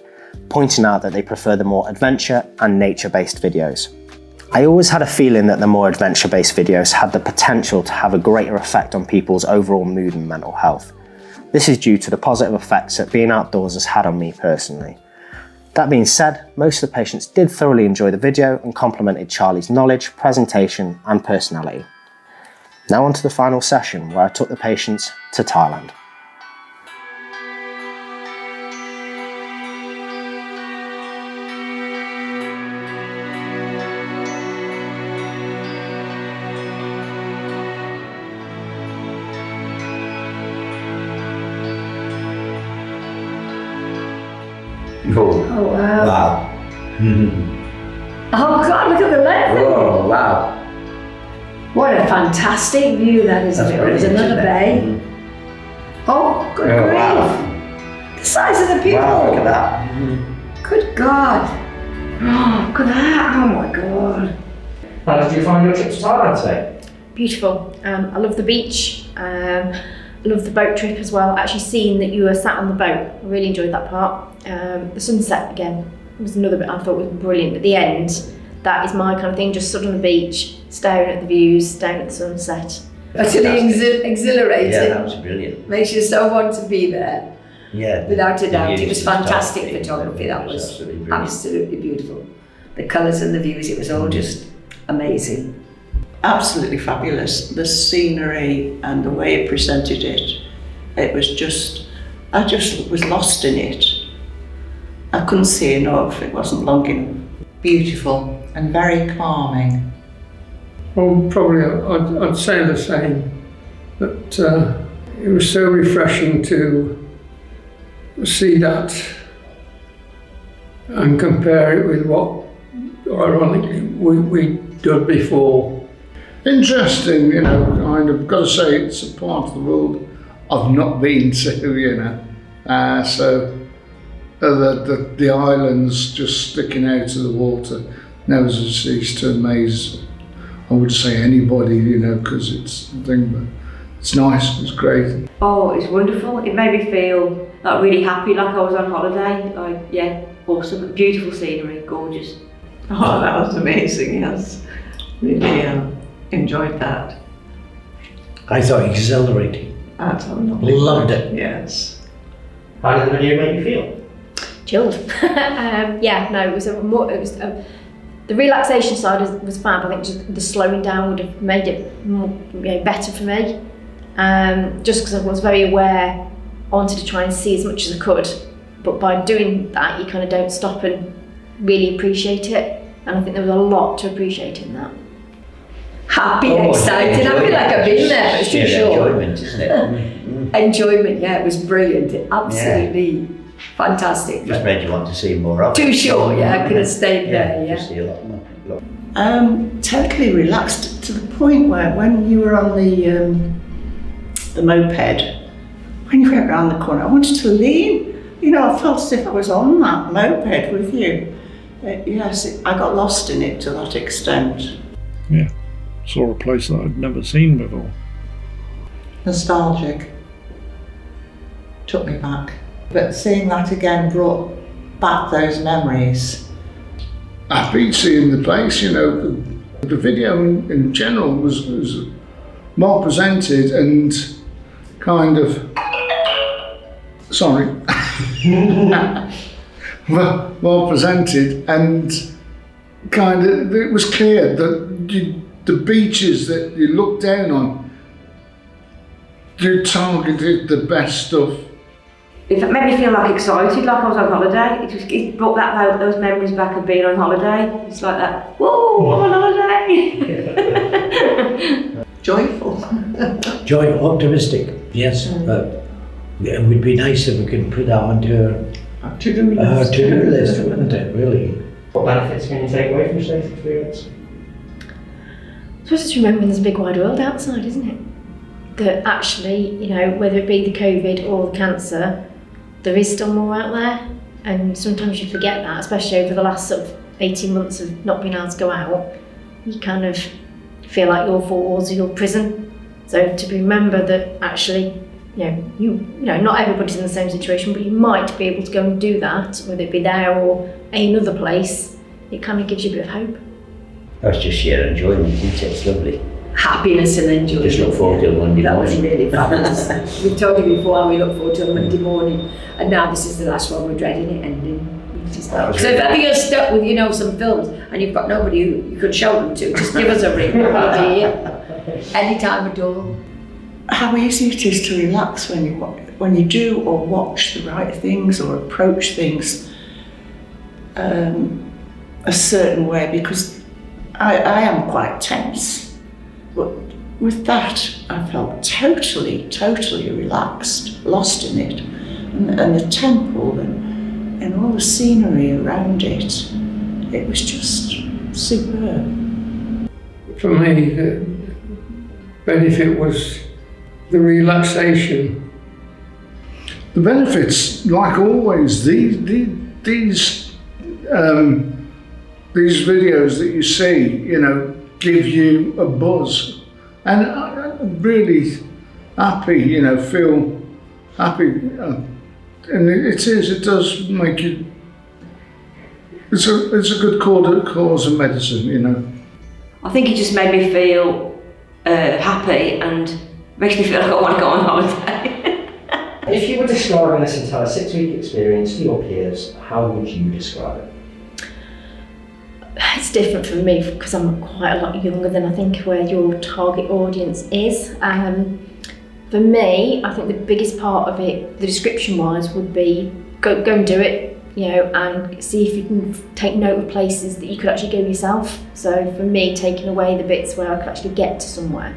pointing out that they prefer the more adventure and nature-based videos. I always had a feeling that the more adventure-based videos had the potential to have a greater effect on people's overall mood and mental health. This is due to the positive effects that being outdoors has had on me personally. That being said, most of the patients did thoroughly enjoy the video and complimented Charlie's knowledge, presentation and personality. Now on to the final session where I took the patients to Thailand. Oh, wow. wow. Oh God, look at the left. Oh, wow. What a fantastic view that is. That's It was brilliant, another isn't it? bay. Oh, good Oh, grief. wow. The size of the pupil. Wow, look at that. Good God. Oh, look at that. Oh my God. How did you find your trip to Thailand today? Beautiful. I love the beach. I love the boat trip as well. Actually seeing that you were sat on the boat, I really enjoyed that part. The sunset again was another bit I thought was brilliant. At the end, that is my kind of thing, just stood on the beach, staring at the views, staring at the sunset. Utterly exhilarating. Yeah, that was brilliant. Makes you so want to be there. Yeah. Without a the doubt. views It was and fantastic photography. photography. That was absolutely brilliant. absolutely beautiful. The colours and the views, it was all just amazing. Absolutely fabulous. The scenery and the way it presented it, it was just, I just was lost in it. I couldn't see enough, it wasn't long enough. beautiful and very calming. Well, probably I'd say the same, that it was so refreshing to see that and compare it with what, ironically, we'd done before. Interesting, you know, kind of, got to say it's a part of the world I've not been to, you know. So the islands just sticking out of the water never cease to amaze, I would say, anybody, you know, because it's the thing, but it's nice, it's great. Oh, it's wonderful. It made me feel like really happy, like I was on holiday. Like, yeah, awesome, beautiful scenery, gorgeous. Oh, that was amazing, yes. Really enjoyed that. I thought exhilarating. Absolutely. Loved it. Yes. How did the video make you feel? Chilled. Yeah, no, it was the relaxation side was fab. I think just the slowing down would have made it more, better for me. Just because I was very aware, I wanted to try and see as much as I could. But by doing that, you kind of don't stop and really appreciate it. And I think there was a lot to appreciate in that. Happy, excited. I feel like I've been there, but it's too Sheer short. enjoyment, isn't it? Enjoyment, yeah, it was brilliant. Absolutely fantastic. Just made you want to see more of it. Too short, yeah, I could have stayed there, yeah. To see a lot more. Totally relaxed to the point where when you were on the moped, when you went around the corner, I wanted to lean. You know, I felt as if I was on that moped with you. Yes, I got lost in it to that extent. Yeah, saw a place that I'd never seen before. Nostalgic. Took me back. But seeing that again brought back those memories. Happy seeing the place, you know. The video in general was well presented and kind of, sorry, well presented, and kind of, it was clear that the beaches that you looked down on, you targeted the best stuff it made me feel like excited, like I was on holiday. It brought those memories back of being on holiday. It's like that, whoa, I'm on holiday. Joyful. Joy, optimistic, yes. It would be nice if we could put that onto our to-do list, wouldn't it, really? What benefits can you take away from today's experience? I suppose it's remembering there's a big wide world outside, isn't it? That actually, you know, whether it be the COVID or the cancer, there is still more out there. And sometimes you forget that, especially over the last sort of 18 months of not being able to go out. You kind of feel like your four walls are your prison. So to remember that actually, you know, not everybody's in the same situation, but you might be able to go and do that, whether it be there or another place, it kind of gives you a bit of hope. That's just sheer enjoyment, isn't it? It's lovely. Happiness and enjoyment. Just look forward to Monday That morning. was really fabulous. We've told you before how we look forward to Monday morning, and now this is the last one. We're dreading it ending. So if ever you're stuck with, some films and you've got nobody who you could show them to, just give us a ring. We'll be here any time at all. How easy it is to relax when you do or watch the right things or approach things a certain way, because I am quite tense. But with that, I felt totally relaxed, lost in it. And the temple and all the scenery around it, it was just superb. For me, the benefit was the relaxation. The benefits, like always, these videos that you see, give you a buzz, and I'm really happy, feel happy, and it does make you. It's a good cause of medicine, I think it just made me feel happy and makes me feel like I want to go on holiday. If you were describing this entire 6-week experience to your peers, how would you describe it? It's different for me because I'm quite a lot younger than I think where your target audience is. For me, I think the biggest part of it, the description-wise, would be go and do it, and see if you can take note of places that you could actually go yourself. So for me, taking away the bits where I could actually get to somewhere.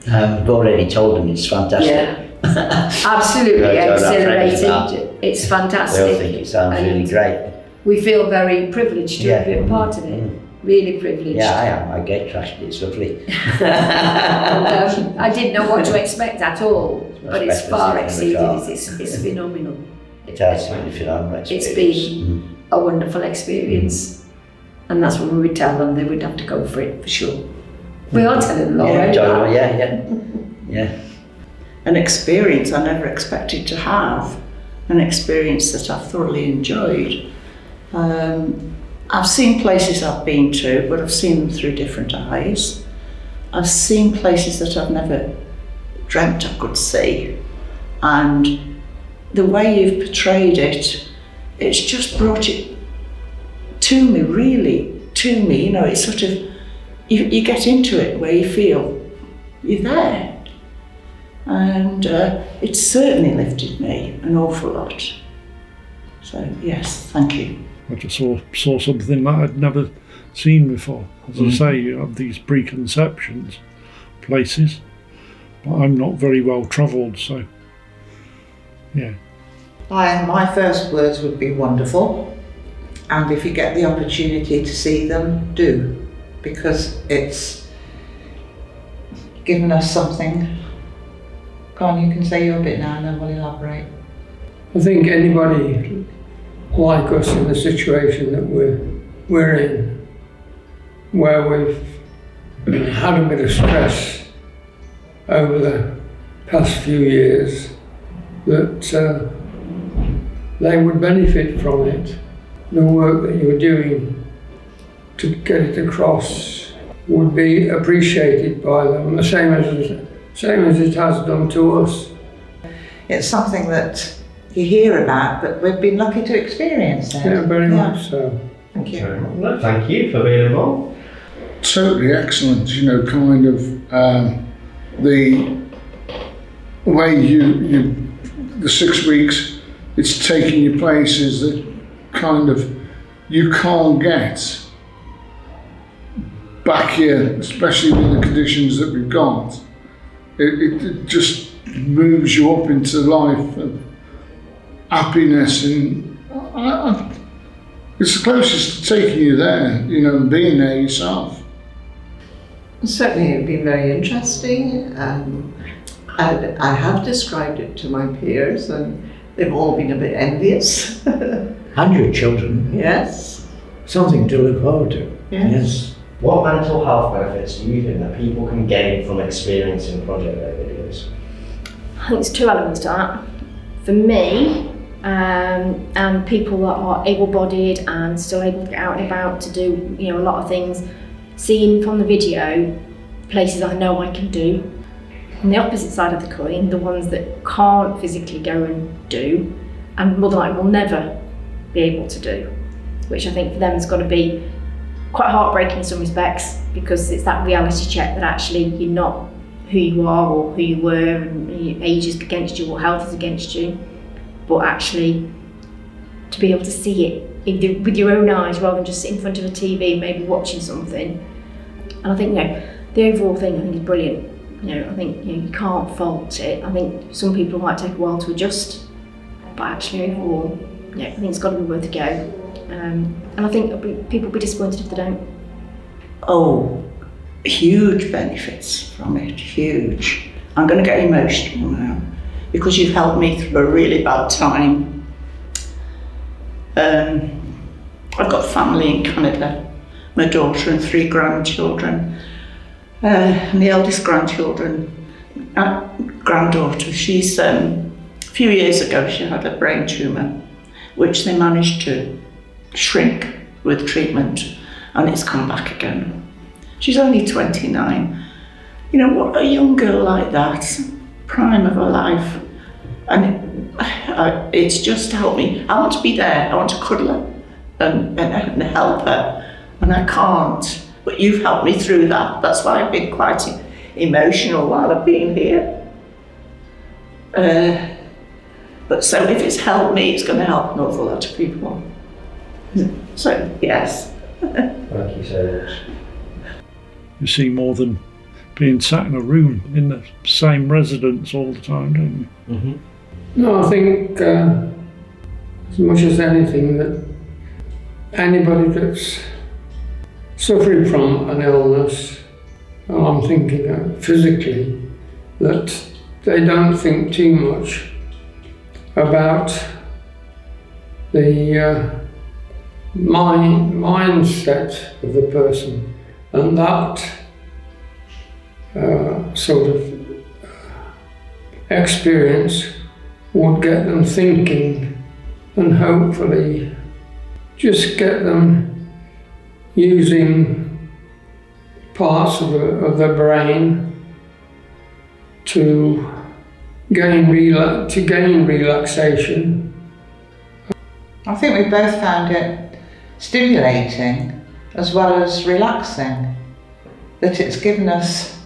I've already told them it's fantastic. Yeah. Absolutely exhilarating. It's fantastic. They all think it sounds really great. We feel very privileged to have been part of it. Really privileged. Yeah, I am. I get trashed. It's lovely. I didn't know what to expect at all, but it's far exceeded. It's phenomenal. It has been a phenomenal experience. It's been a wonderful experience, and that's what we would tell them. They would have to go for it for sure. We are telling them already. Yeah. An experience I never expected to have, an experience that I've thoroughly enjoyed. I've seen places I've been to, but I've seen them through different eyes. I've seen places that I've never dreamt I could see, and the way you've portrayed it, it's just brought it to me, really, to me. It's sort of, you get into it where you feel you're there. And it certainly lifted me an awful lot. So yes, thank you. I just saw something that I'd never seen before. As I say, you have these preconceptions, places, but I'm not very well travelled, so yeah. My first words would be wonderful, and if you get the opportunity to see them, do, because it's given us something. Go on, you can say your bit now and then we'll elaborate. I think anybody like us in the situation that we're in, where we've had a bit of stress over the past few years, that they would benefit from it. The work that you're doing to get it across would be appreciated by them, the same as it has done to us. It's something that you hear about, but we've been lucky to experience it. Yeah, very much so. Thank you. No, thank you for being involved. Totally excellent, the way the 6 weeks, it's taking you places that kind of you can't get back here, especially with the conditions that we've got. It just moves you up into life and happiness, and it's the closest to taking you there, you know, and being there yourself. Certainly it's been very interesting. I have described it to my peers and they've all been a bit envious. And your children. Yes. Something to look forward to. Yes. What mental health benefits do you think that people can gain from experiencing Project Vae videos? I think there's two elements to that. For me, and people that are able-bodied and still able to get out and about to do, you know, a lot of things, seeing from the video places I know I can do. On the opposite side of the coin, the ones that can't physically go and do, and more than likely will never be able to do, which I think for them has got to be quite heartbreaking in some respects, because it's that reality check that actually you're not who you are or who you were, and your age is against you or health is against you, but actually to be able to see it with your own eyes rather than just sitting in front of a TV maybe watching something. And I think, you know, the overall thing I think is brilliant. You know, I think, you know, you can't fault it. I think some people might take a while to adjust, but actually overall, yeah, I think it's got to be worth a go. And I think people will be disappointed if they don't. Oh, huge benefits from it, huge. I'm going to get emotional now because you've helped me through a really bad time. I've got family in Canada, my daughter and 3 grandchildren. And the eldest granddaughter, she's, a few years ago she had a brain tumour, which they managed to shrink with treatment, and it's come back again. She's only 29. You know, what a young girl like that, prime of her life, and it's just helped me. I want to be there, I want to cuddle her and help her, and I can't. But you've helped me through that. That's why I've been quite emotional while I've been here. But so if it's helped me, it's going to help an awful lot of people. So, yes. Thank you so much. You see more than being sat in a room in the same residence all the time, don't you? Mm-hmm. No, I think as much as anything that anybody that's suffering from an illness, well, I'm thinking physically, that they don't think too much about the mindset of the person, and that sort of experience would get them thinking and hopefully just get them using parts of the brain to gain relaxation. I think we both found it stimulating as well as relaxing, that it's given us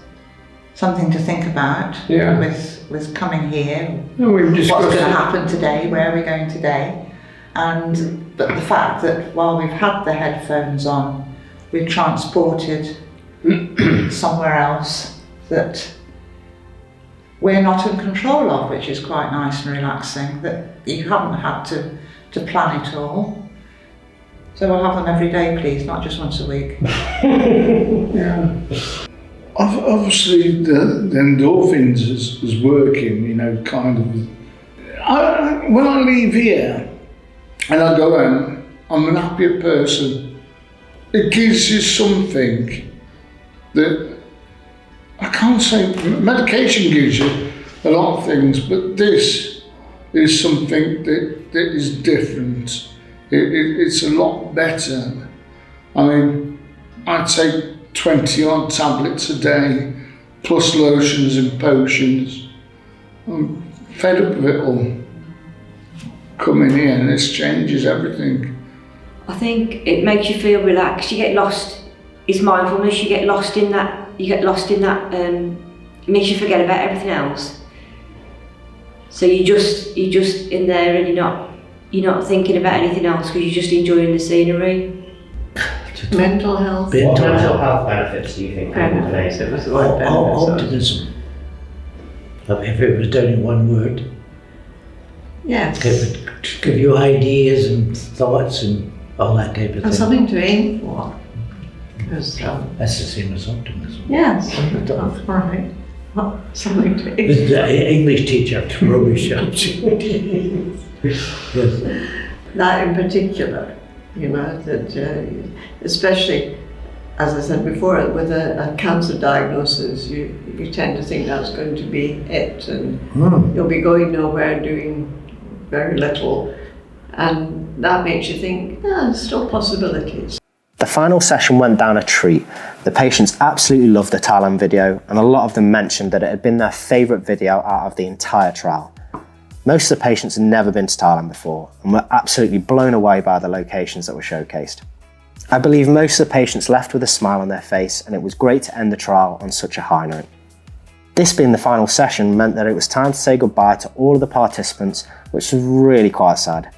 something to think about with coming here. What's going to happen today, where are we going today? But the fact that while we've had the headphones on, we're transported somewhere else that we're not in control of, which is quite nice and relaxing, that you haven't had to plan it all. So I'll have them every day, please, not just once a week. Yeah. Obviously, the endorphins is working, you know, kind of. When I leave here and I go home, I'm an happier person. It gives you something that I can't say. Medication gives you a lot of things, but this is something that is different. It's a lot better. I mean, I take 20 odd tablets a day, plus lotions and potions. I'm fed up with it all. Coming here and this changes everything. I think it makes you feel relaxed. You get lost. It's mindfulness. You get lost in that. It makes you forget about everything else. So you're just in there and you're not thinking about anything else because you're just enjoying the scenery. Mental health. What mental health benefits do you think people face? It was the word benefits. Optimism. If it was done in one word, Yes. it would give you ideas and thoughts and all that type of thing. And something to aim for. Because, That's the same as optimism. yes, that's right. Something to aim for. The English teacher, rubbish. Yes. That in particular, you know, that especially, as I said before, with a cancer diagnosis, you tend to think that's going to be it, and you'll be going nowhere, doing very little, and that makes you think, there's still possibilities. The final session went down a treat. The patients absolutely loved the Thailand video, and a lot of them mentioned that it had been their favourite video out of the entire trial. Most of the patients had never been to Thailand before and were absolutely blown away by the locations that were showcased. I believe most of the patients left with a smile on their face, and it was great to end the trial on such a high note. This being the final session meant that it was time to say goodbye to all of the participants, which was really quite sad.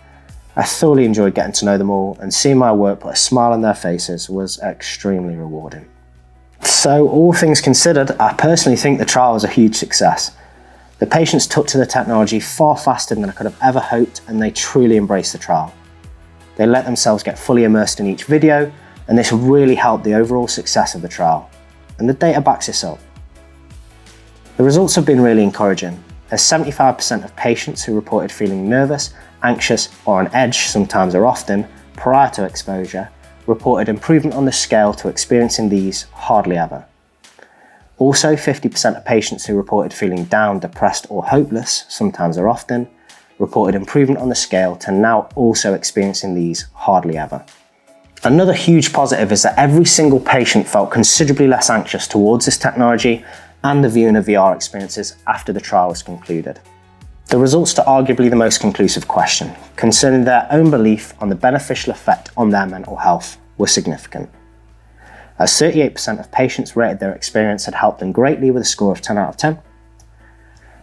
I thoroughly enjoyed getting to know them all, and seeing my work put a smile on their faces was extremely rewarding. So, all things considered, I personally think the trial was a huge success. The patients took to the technology far faster than I could have ever hoped, and they truly embraced the trial. They let themselves get fully immersed in each video, and this really helped the overall success of the trial. And the data backs this up. The results have been really encouraging, as 75% of patients who reported feeling nervous, anxious, or on edge sometimes or often prior to exposure reported improvement on the scale to experiencing these hardly ever. Also, 50% of patients who reported feeling down, depressed, or hopeless sometimes or often reported improvement on the scale to now also experiencing these hardly ever. Another huge positive is that every single patient felt considerably less anxious towards this technology and the viewing of VR experiences after the trial was concluded. The results to arguably the most conclusive question, concerning their own belief on the beneficial effect on their mental health, were significant. As 38% of patients rated their experience had helped them greatly with a score of 10 out of 10.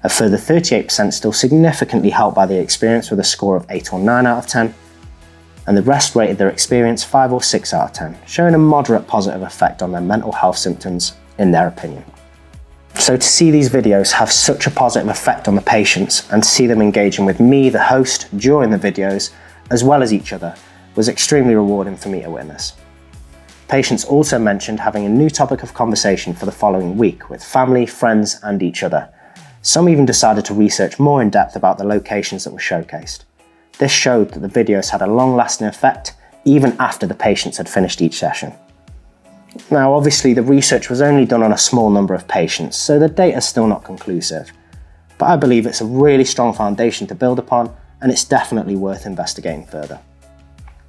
A further 38% still significantly helped by the experience with a score of 8 or 9 out of 10. And the rest rated their experience 5 or 6 out of 10, showing a moderate positive effect on their mental health symptoms in their opinion. So to see these videos have such a positive effect on the patients and see them engaging with me, the host, during the videos, as well as each other, was extremely rewarding for me to witness. Patients also mentioned having a new topic of conversation for the following week with family, friends, and each other. Some even decided to research more in depth about the locations that were showcased. This showed that the videos had a long-lasting effect even after the patients had finished each session. Now, obviously, the research was only done on a small number of patients, so the data is still not conclusive. But I believe it's a really strong foundation to build upon, and it's definitely worth investigating further.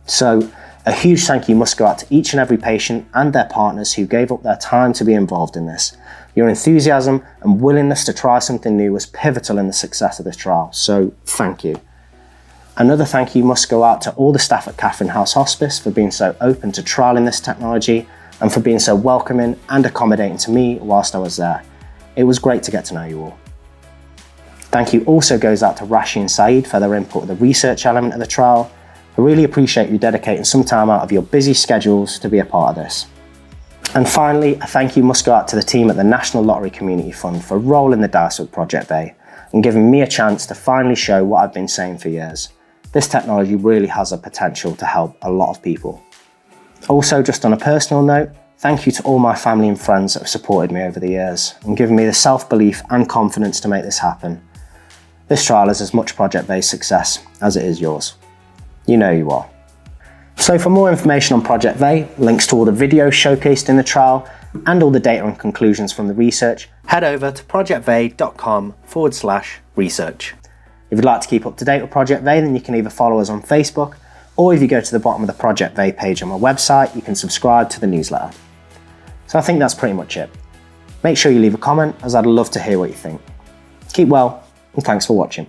So, a huge thank you must go out to each and every patient and their partners who gave up their time to be involved in this. Your enthusiasm and willingness to try something new was pivotal in the success of this trial, so thank you. Another thank you must go out to all the staff at Katharine House Hospice for being so open to trialling this technology and for being so welcoming and accommodating to me whilst I was there. It was great to get to know you all. Thank you also goes out to Rashi and Saeed for their input of the research element of the trial. I really appreciate you dedicating some time out of your busy schedules to be a part of this. And finally, a thank you must go out to the team at the National Lottery Community Fund for rolling the dice with Project Vae and giving me a chance to finally show what I've been saying for years. This technology really has a potential to help a lot of people. Also, just on a personal note, thank you to all my family and friends that have supported me over the years and given me the self-belief and confidence to make this happen. This trial is as much Project Vae's success as it is yours. You know you are. So for more information on Project Vae, links to all the videos showcased in the trial, and all the data and conclusions from the research, head over to projectvae.com/research. If you'd like to keep up to date with Project Vae, then you can either follow us on Facebook, or if you go to the bottom of the Project Vae page on my website, you can subscribe to the newsletter. So I think that's pretty much it. Make sure you leave a comment, as I'd love to hear what you think. Keep well, and thanks for watching.